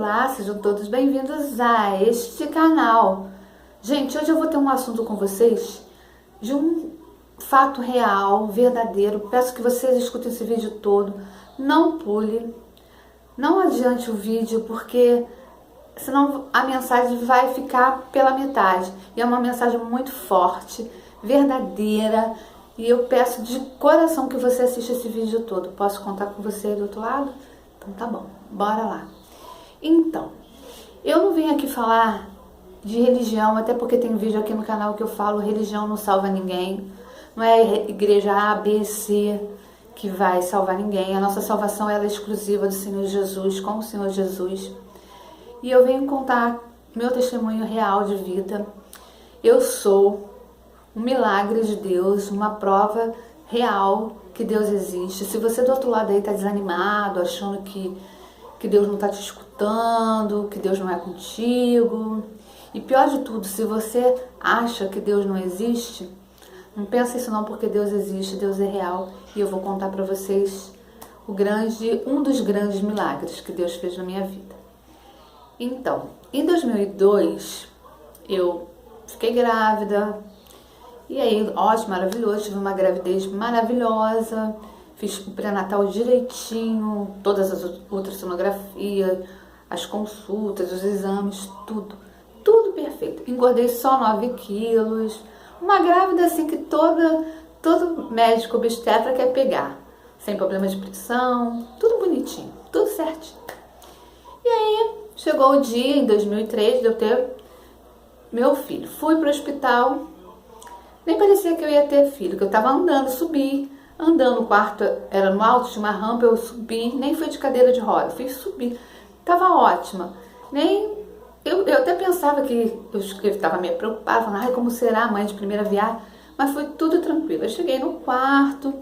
Olá, sejam todos bem-vindos a este canal. Gente, hoje eu vou ter um assunto com vocês de um fato real, verdadeiro. Peço que vocês escutem esse vídeo todo, não pule, não adiante o vídeo, porque senão a mensagem vai ficar pela metade. E é uma mensagem muito forte, verdadeira, e eu peço de coração que você assista esse vídeo todo. Posso contar com você aí do outro lado? Então tá bom, bora lá. Então, eu não vim aqui falar de religião, até porque tem vídeo aqui no canal que eu falo religião não salva ninguém. Não é igreja A, B, C que vai salvar ninguém. A nossa salvação ela é exclusiva do Senhor Jesus, com o Senhor Jesus. E eu venho contar meu testemunho real de vida. Eu sou um milagre de Deus, uma prova real que Deus existe. Se você do outro lado aí está desanimado, achando que Deus não está te escutando, que Deus não é contigo, e pior de tudo, se você acha que Deus não existe, não pensa isso não, porque Deus existe, Deus é real, e eu vou contar para vocês um dos grandes milagres que Deus fez na minha vida. Então, em 2002, eu fiquei grávida, e aí, ótimo, maravilhoso, tive uma gravidez maravilhosa, fiz o pré-natal direitinho, todas as ultrassonografias, as consultas, os exames, tudo perfeito. Engordei só 9 quilos, uma grávida assim que todo médico obstetra quer pegar, sem problema de pressão, tudo bonitinho, tudo certinho. E aí, chegou o dia, em 2003, de eu ter meu filho. Fui pro hospital, nem parecia que eu ia ter filho, que eu tava subi, o quarto era no alto, tinha uma rampa, eu subi, nem fui de cadeira de roda, fui subir, tava ótima, eu até pensava que eu tava meio preocupada, falando, ai, como será a mãe de primeira viagem, mas foi tudo tranquilo. Eu cheguei no quarto,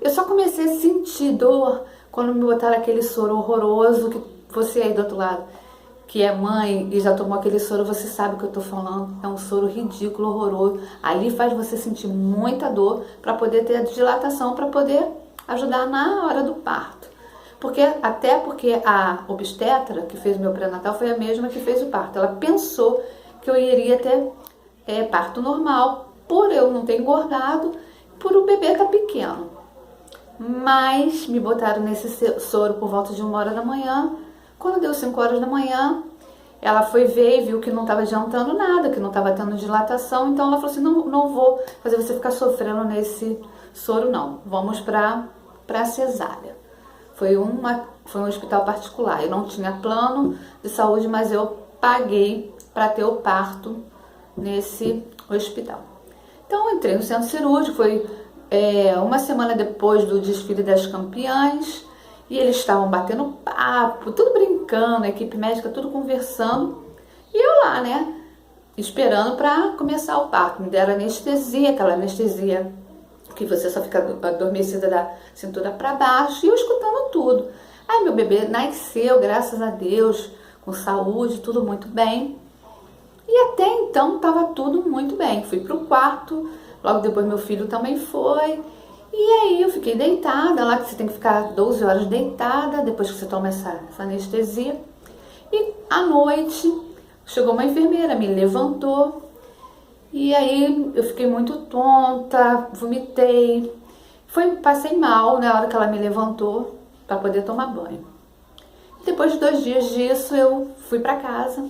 eu só comecei a sentir dor quando me botaram aquele soro horroroso, que você aí do outro lado, que é mãe e já tomou aquele soro, você sabe o que eu tô falando. É um soro ridículo, horroroso. Ali faz você sentir muita dor para poder ter a dilatação, para poder ajudar na hora do parto. Até porque a obstetra que fez meu pré-natal foi a mesma que fez o parto. Ela pensou que eu iria ter parto normal, por eu não ter engordado, por o bebê estar pequeno. Mas me botaram nesse soro por volta de 1h da manhã. Quando deu 5h da manhã, ela foi ver e viu que não estava adiantando nada, que não estava tendo dilatação. Então ela falou assim, não vou fazer você ficar sofrendo nesse soro não. Vamos para cesárea. Foi um hospital particular. Eu não tinha plano de saúde, mas eu paguei para ter o parto nesse hospital. Então eu entrei no centro cirúrgico, foi uma semana depois do desfile das campeãs. E eles estavam batendo papo, tudo brincando, a equipe médica, tudo conversando. E eu lá, né, esperando para começar o parto. Me deram anestesia, aquela anestesia que você só fica adormecida da cintura para baixo. E eu escutando tudo. Aí meu bebê nasceu, graças a Deus, com saúde, tudo muito bem. E até então estava tudo muito bem. Fui pro quarto, logo depois meu filho também foi. E aí eu fiquei deitada, lá que você tem que ficar 12 horas deitada, depois que você toma essa anestesia. E à noite chegou uma enfermeira, me levantou, e aí eu fiquei muito tonta, vomitei. Passei mal na hora que ela me levantou para poder tomar banho. Depois de 2 dias disso eu fui para casa,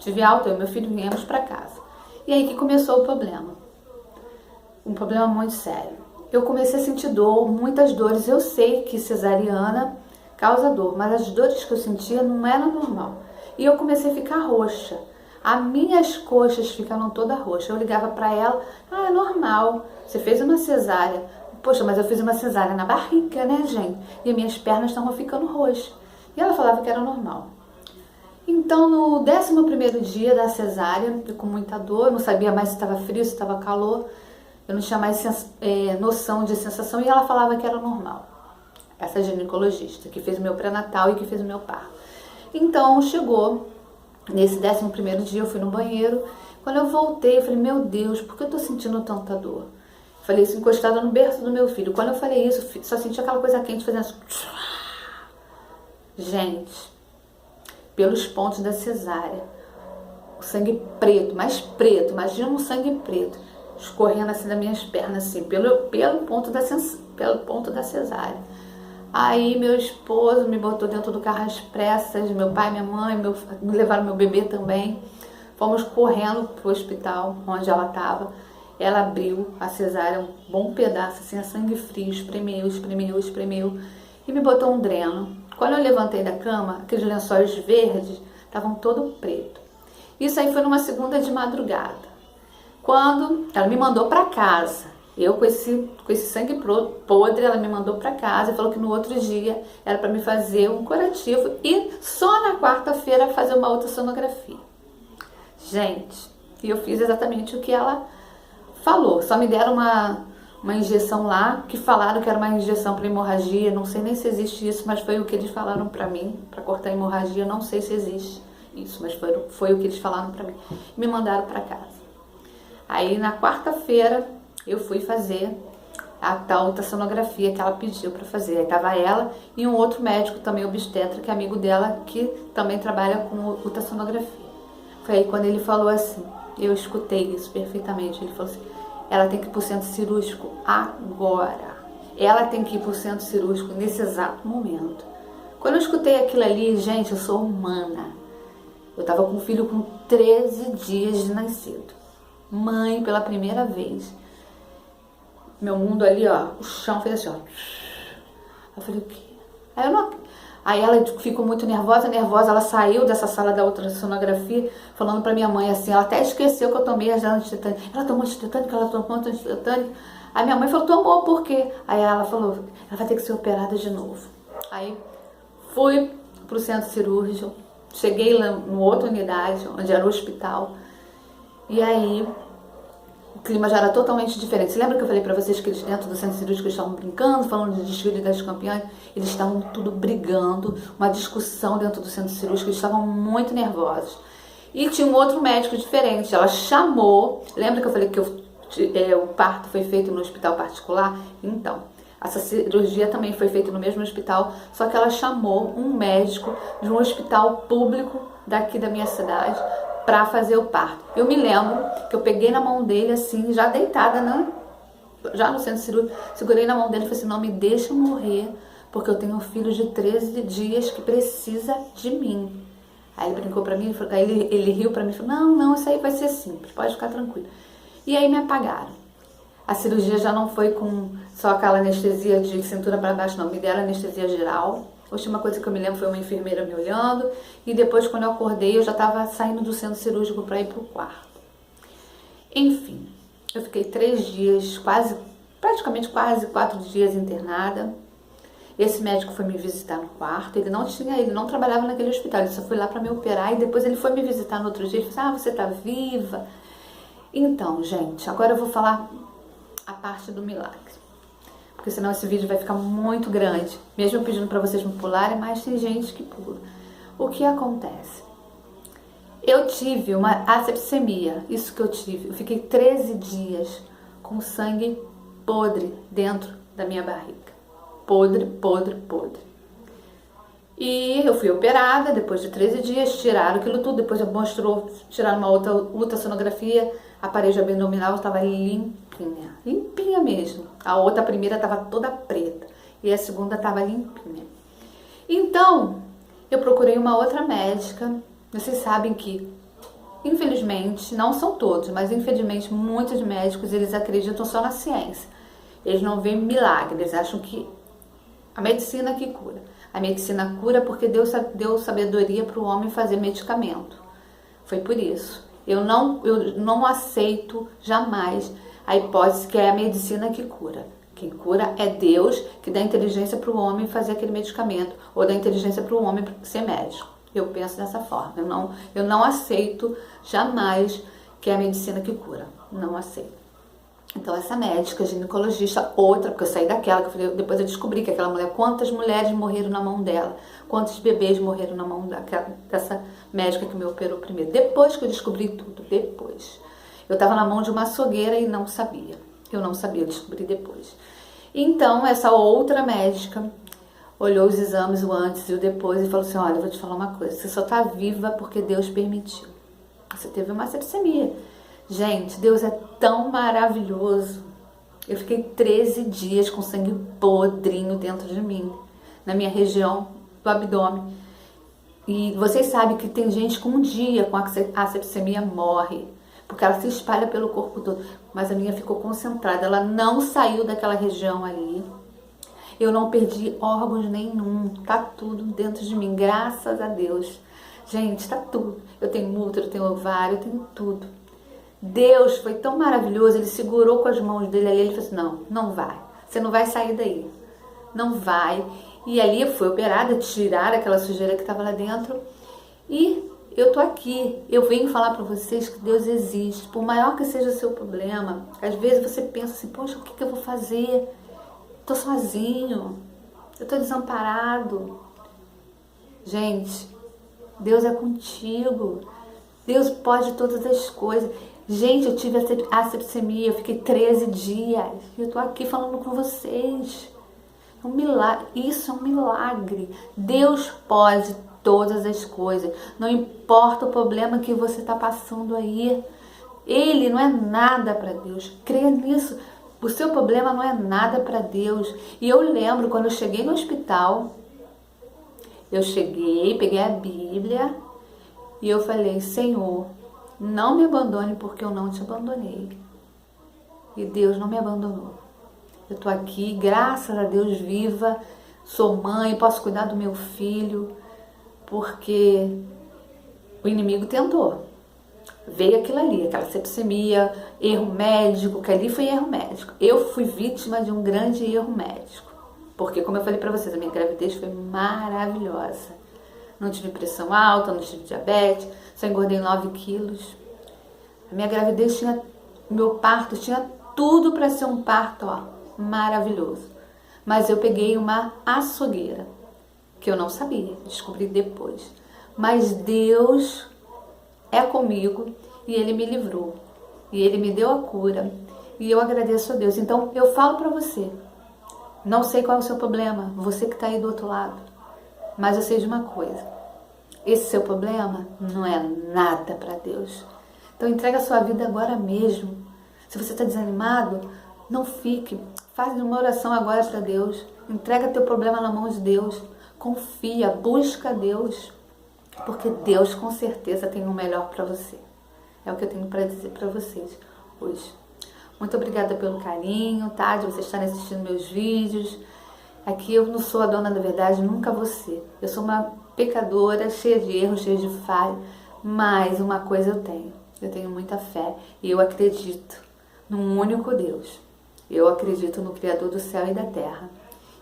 tive alta, eu e meu filho viemos para casa. E aí que começou o problema. Um problema muito sério. Eu comecei a sentir dor, muitas dores. Eu sei que cesariana causa dor, mas as dores que eu sentia não eram normal. E eu comecei a ficar roxa. As minhas coxas ficaram todas roxas. Eu ligava para ela, é normal, você fez uma cesárea. Poxa, mas eu fiz uma cesárea na barriga, né, gente? E minhas pernas estavam ficando roxas. E ela falava que era normal. Então, no 11º dia da cesárea, eu com muita dor, eu não sabia mais se estava frio, se estava calor. Eu não tinha mais noção de sensação, e ela falava que era normal. Essa ginecologista que fez o meu pré-natal e que fez o meu parto. Então chegou, nesse 11º dia eu fui no banheiro. Quando eu voltei, eu falei, meu Deus, por que eu tô sentindo tanta dor? Falei isso encostada no berço do meu filho. Quando eu falei isso, só senti aquela coisa quente fazendo assim. Gente, pelos pontos da cesárea. O sangue preto, mais preto, imagina um sangue preto, escorrendo assim das minhas pernas, assim, pelo ponto da cesárea. Aí meu esposo me botou dentro do carro às pressas, meu pai, minha mãe, me levaram meu bebê também. Fomos correndo pro hospital onde ela estava. Ela abriu a cesárea, um bom pedaço, assim, a sangue frio, espremeu e me botou um dreno. Quando eu levantei da cama, aqueles lençóis verdes estavam todo preto. Isso aí foi numa segunda de madrugada. Quando ela me mandou para casa, eu com esse sangue podre, ela me mandou para casa e falou que no outro dia era para me fazer um curativo e só na quarta-feira fazer uma ultrassonografia. Gente, e eu fiz exatamente o que ela falou. Só me deram uma injeção lá, que falaram que era uma injeção para hemorragia. Não sei nem se existe isso, mas foi o que eles falaram para mim, para cortar a hemorragia. Não sei se existe isso, mas foi o que eles falaram para mim. Me mandaram para casa. Aí na quarta-feira eu fui fazer a tal ultrassonografia que ela pediu para fazer. Aí tava ela e um outro médico também obstetra, que é amigo dela, que também trabalha com ultrassonografia. Foi aí quando ele falou assim, eu escutei isso perfeitamente, ele falou assim, ela tem que ir pro centro cirúrgico agora. Ela tem que ir pro centro cirúrgico nesse exato momento. Quando eu escutei aquilo ali, gente, eu sou humana. Eu tava com um filho com 13 dias de nascido. Mãe pela primeira vez. Meu mundo ali, ó, o chão fez assim, ó. Eu falei, o quê? Aí ela ficou muito nervosa, ela saiu dessa sala da ultrassonografia, falando pra minha mãe assim, ela até esqueceu que eu tomei as antitetânicas. Ela tomou antitetânica. Aí minha mãe falou, tomou por quê? Aí ela falou, ela vai ter que ser operada de novo. Aí fui pro centro cirúrgico, cheguei lá numa outra unidade, onde era o hospital, e aí o clima já era totalmente diferente. Você lembra que eu falei pra vocês que eles dentro do centro cirúrgico estavam brincando, falando de desfile das campeãs? Eles estavam tudo brigando, uma discussão dentro do centro cirúrgico, eles estavam muito nervosos. E tinha um outro médico diferente, ela chamou, lembra que eu falei que o parto foi feito no hospital particular? Então, essa cirurgia também foi feita no mesmo hospital, só que ela chamou um médico de um hospital público daqui da minha cidade, para fazer o parto. Eu me lembro que eu peguei na mão dele assim, já deitada, né? Já no centro cirúrgico, segurei na mão dele e falei assim, não me deixa morrer, porque eu tenho um filho de 13 dias que precisa de mim. Aí ele brincou pra mim, aí ele riu pra mim e falou, não, isso aí vai ser simples, pode ficar tranquilo. E aí me apagaram. A cirurgia já não foi com só aquela anestesia de cintura para baixo, não, me deram anestesia geral. A última coisa que eu me lembro foi uma enfermeira me olhando e depois, quando eu acordei, eu já estava saindo do centro cirúrgico para ir para o quarto. Enfim, eu fiquei 3 dias, praticamente quase 4 dias internada. Esse médico foi me visitar no quarto, ele não trabalhava naquele hospital, ele só foi lá para me operar e depois ele foi me visitar no outro dia e disse, você tá viva? Então, gente, agora eu vou falar a parte do milagre. Porque senão esse vídeo vai ficar muito grande. Mesmo eu pedindo para vocês me pularem, mas tem gente que pula. O que acontece? Eu tive uma asepsemia, isso que eu tive. Eu fiquei 13 dias com sangue podre dentro da minha barriga. Podre. E eu fui operada, depois de 13 dias, tiraram aquilo tudo. Depois tiraram uma outra ultrassonografia, a parede abdominal estava limpinha mesmo. A primeira estava toda preta e a segunda estava limpinha. Então, eu procurei uma outra médica. Vocês sabem que, infelizmente, não são todos, mas infelizmente muitos médicos, eles acreditam só na ciência. Eles não veem milagre, eles acham que a medicina que cura. A medicina cura porque Deus deu sabedoria para o homem fazer medicamento. Foi por isso. Eu não aceito jamais a hipótese que é a medicina que cura. Quem cura é Deus, que dá inteligência para o homem fazer aquele medicamento, ou dá inteligência para o homem ser médico. Eu penso dessa forma. Eu não aceito jamais que é a medicina que cura. Não aceito. Então essa médica, ginecologista, outra, porque eu saí daquela, que eu falei, depois eu descobri que aquela mulher, quantas mulheres morreram na mão dela, quantos bebês morreram na mão dessa médica que me operou primeiro. Depois que eu descobri tudo, depois. Eu estava na mão de uma açougueira e não sabia. Eu não sabia, eu descobri depois. Então essa outra médica olhou os exames, o antes e o depois, e falou assim, olha, eu vou te falar uma coisa, você só tá viva porque Deus permitiu. Você teve uma septicemia. Gente, Deus é tão maravilhoso. Eu fiquei 13 dias com sangue podrinho dentro de mim, na minha região do abdômen. E vocês sabem que tem gente que um dia com a septicemia morre, porque ela se espalha pelo corpo todo. Mas a minha ficou concentrada, ela não saiu daquela região ali. Eu não perdi órgãos nenhum, tá tudo dentro de mim, graças a Deus. Gente, tá tudo. Eu tenho útero, eu tenho ovário, eu tenho tudo. Deus foi tão maravilhoso, ele segurou com as mãos dele ali, ele falou assim, não, não vai, você não vai sair daí, não vai. E ali eu fui operada, tirar aquela sujeira que estava lá dentro, e eu tô aqui, eu venho falar para vocês que Deus existe, por maior que seja o seu problema. Às vezes você pensa assim, poxa, o que eu vou fazer? Tô sozinho, eu tô desamparado. Gente, Deus é contigo, Deus pode todas as coisas. Gente, eu tive a septicemia, eu fiquei 13 dias, e eu tô aqui falando com vocês. É um milagre, isso é um milagre. Deus pode todas as coisas, não importa o problema que você está passando aí. Ele não é nada para Deus, creia nisso. O seu problema não é nada para Deus. E eu lembro quando eu cheguei no hospital, eu cheguei, peguei a Bíblia e eu falei, Senhor, não me abandone porque eu não te abandonei. E Deus não me abandonou. Eu tô aqui, graças a Deus, viva, sou mãe, posso cuidar do meu filho, porque o inimigo tentou. Veio aquilo ali, aquela septicemia, erro médico, que ali foi erro médico. Eu fui vítima de um grande erro médico. Porque, como eu falei pra vocês, a minha gravidez foi maravilhosa. Não tive pressão alta, não tive diabetes, só engordei 9 quilos. A minha gravidez tinha, meu parto tinha tudo para ser um parto, ó, maravilhoso. Mas eu peguei uma açougueira, que eu não sabia, descobri depois. Mas Deus é comigo e Ele me livrou. E Ele me deu a cura. E eu agradeço a Deus. Então, eu falo para você, não sei qual é o seu problema, você que está aí do outro lado. Mas eu sei de uma coisa, esse seu problema não é nada para Deus. Então entrega a sua vida agora mesmo. Se você está desanimado, não fique. Faz uma oração agora para Deus. Entrega teu problema na mão de Deus. Confia, busca Deus. Porque Deus com certeza tem o melhor para você. É o que eu tenho para dizer para vocês hoje. Muito obrigada pelo carinho, tá? De vocês estarem assistindo meus vídeos. Aqui eu não sou a dona da verdade, nunca vou ser. Eu sou uma pecadora, cheia de erros, cheia de falha. Mas uma coisa eu tenho muita fé e eu acredito num único Deus. Eu acredito no Criador do céu e da terra.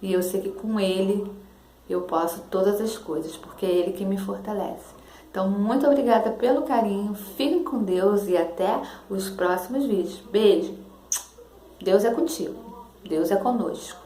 E eu sei que com Ele eu posso todas as coisas, porque é Ele que me fortalece. Então, muito obrigada pelo carinho, fiquem com Deus e até os próximos vídeos. Beijo! Deus é contigo, Deus é conosco.